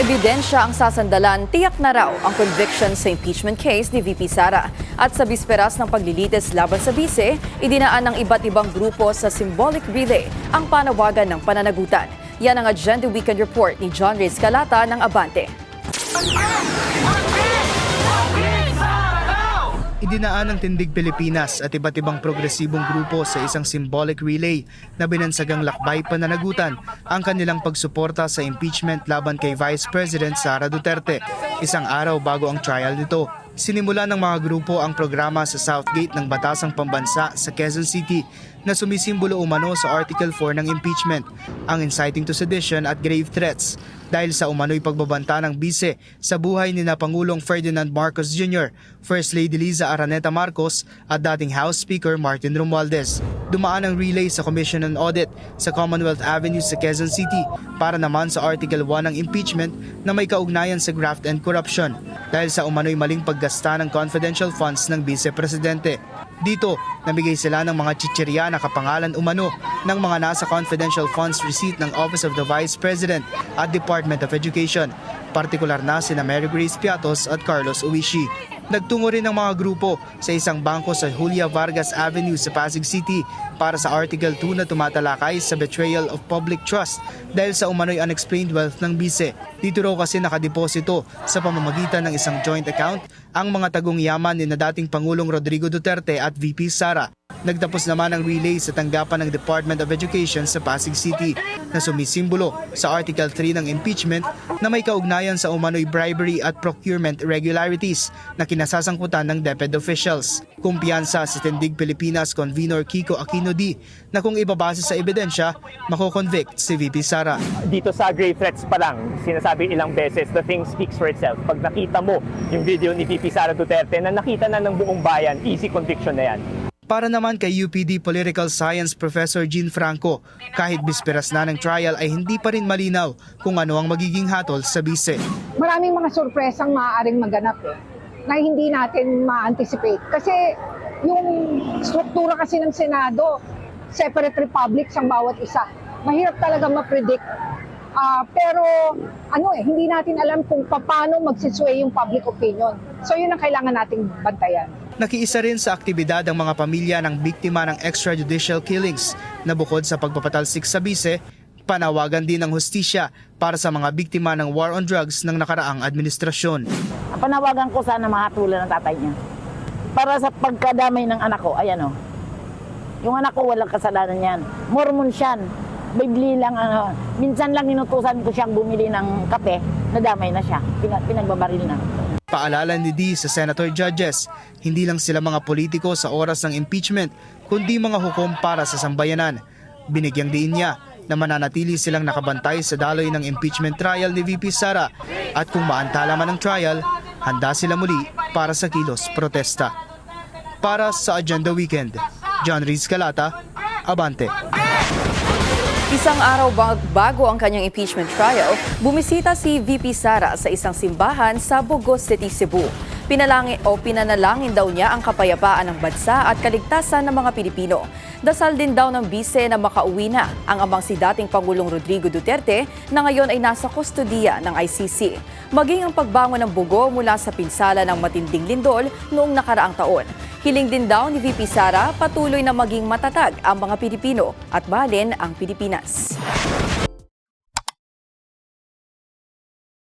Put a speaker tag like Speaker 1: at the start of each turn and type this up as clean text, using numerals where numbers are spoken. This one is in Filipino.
Speaker 1: Ebidensya ang sasandalan, tiyak na raw ang conviction sa impeachment case ni VP Sara. At sa bisperas ng paglilitis laban sa bise, idinaan ng iba't ibang grupo sa symbolic relay ang panawagan ng pananagutan. Yan ang Agenda Weekend Report ni John Reyes Calata ng Abante.
Speaker 2: Idinaan ng Tindig Pilipinas at iba't ibang progresibong grupo sa isang symbolic relay na binansagang lakbay pananagutan ang kanilang pagsuporta sa impeachment laban kay Vice President Sara Duterte, isang araw bago ang trial nito. Sinimula ng mga grupo ang programa sa Southgate ng Batasang Pambansa sa Quezon City na sumisimbolo umano sa Article 4 ng impeachment, ang inciting to sedition at grave threats dahil sa umano'y pagbabanta ng bise sa buhay ni na Pangulong Ferdinand Marcos Jr., First Lady Liza Araneta Marcos at dating House Speaker Martin Romualdez. Dumaan ang relay sa Commission on Audit sa Commonwealth Avenue sa Quezon City para naman sa Article 1 ng impeachment na may kaugnayan sa graft and corruption dahil sa umano'y maling paggasta ng confidential funds ng Vice Presidente. Dito, namigay sila ng mga chichirya na kapangalan umano ng mga nasa confidential funds receipt ng Office of the Vice President at Department of Education, partikular na sina Mary Grace Piatos at Carlos Uishi. Nagtungo rin ng mga grupo sa isang bangko sa Julia Vargas Avenue sa Pasig City para sa Article 2 na tumatalakay sa betrayal of public trust dahil sa umano'y unexplained wealth ng bise. Dito raw kasi nakadeposito sa pamamagitan ng isang joint account ang mga tagong yaman ni na dating Pangulong Rodrigo Duterte at VP Sara. Nagtapos naman ang relay sa tanggapan ng Department of Education sa Pasig City na sumisimbolo sa Article 3 ng impeachment na may kaugnayan sa umano'y bribery at procurement irregularities na kinasasangkutan ng DepEd officials. Kumpiyansa si Tindig Pilipinas Convenor Kiko Aquino D na kung ibabase sa ebidensya, mako-convict si VP Sara.
Speaker 3: Dito sa grave threats pa lang, sinasabi ilang beses, the thing speaks for itself. Pag nakita mo yung video ni VP Sara Duterte na nakita na ng buong bayan, easy conviction na yan.
Speaker 2: Para naman kay UPD Political Science Professor Jean Franco, kahit bisperas na ng trial ay hindi pa rin malinaw kung ano ang magiging hatol sa bise.
Speaker 4: Maraming mga sorpresang maaaring maganap na hindi natin ma-anticipate. Kasi yung struktura kasi ng Senado, separate republics ang bawat isa. Mahirap talaga ma-predict. Pero hindi natin alam kung paano magsisway yung public opinion. So yun ang kailangan nating bantayan.
Speaker 2: Nakiisa rin sa aktibidad ang mga pamilya ng biktima ng extrajudicial killings na bukod sa pagpapatalsik sa bise, panawagan din ng hustisya para sa mga biktima ng war on drugs ng nakaraang administrasyon.
Speaker 5: Panawagan ko sana mahatulan ng tatay niya. Para sa pagkadamay ng anak ko, ayan o. Yung anak ko walang kasalanan yan. Mormon siyan. Bibli lang, minsan lang inutusan ko siyang bumili ng kape, nadamay na siya. Pinagbabaril na.
Speaker 2: Paalala ni D sa senator judges, hindi lang sila mga politiko sa oras ng impeachment, kundi mga hukom para sa sambayanan. Binigyang diin niya na mananatili silang nakabantay sa daloy ng impeachment trial ni VP Sara at kung maantala man ang trial, handa sila muli para sa kilos protesta. Para sa Agenda Weekend, John Reyes Calata, Abante.
Speaker 1: Isang araw bago ang kanyang impeachment trial, bumisita si VP Sara sa isang simbahan sa Bugos City, Cebu. Pinanalangin daw niya ang kapayapaan ng bansa at kaligtasan ng mga Pilipino. Dasal din daw ng bise na makauwi na ang amang si dating Pangulong Rodrigo Duterte na ngayon ay nasa kustodiya ng ICC. Maging ang pagbangon ng bugo mula sa pinsala ng matinding lindol noong nakaraang taon. Hiling din daw ni VP Sara patuloy na maging matatag ang mga Pilipino at mahalin ang Pilipinas.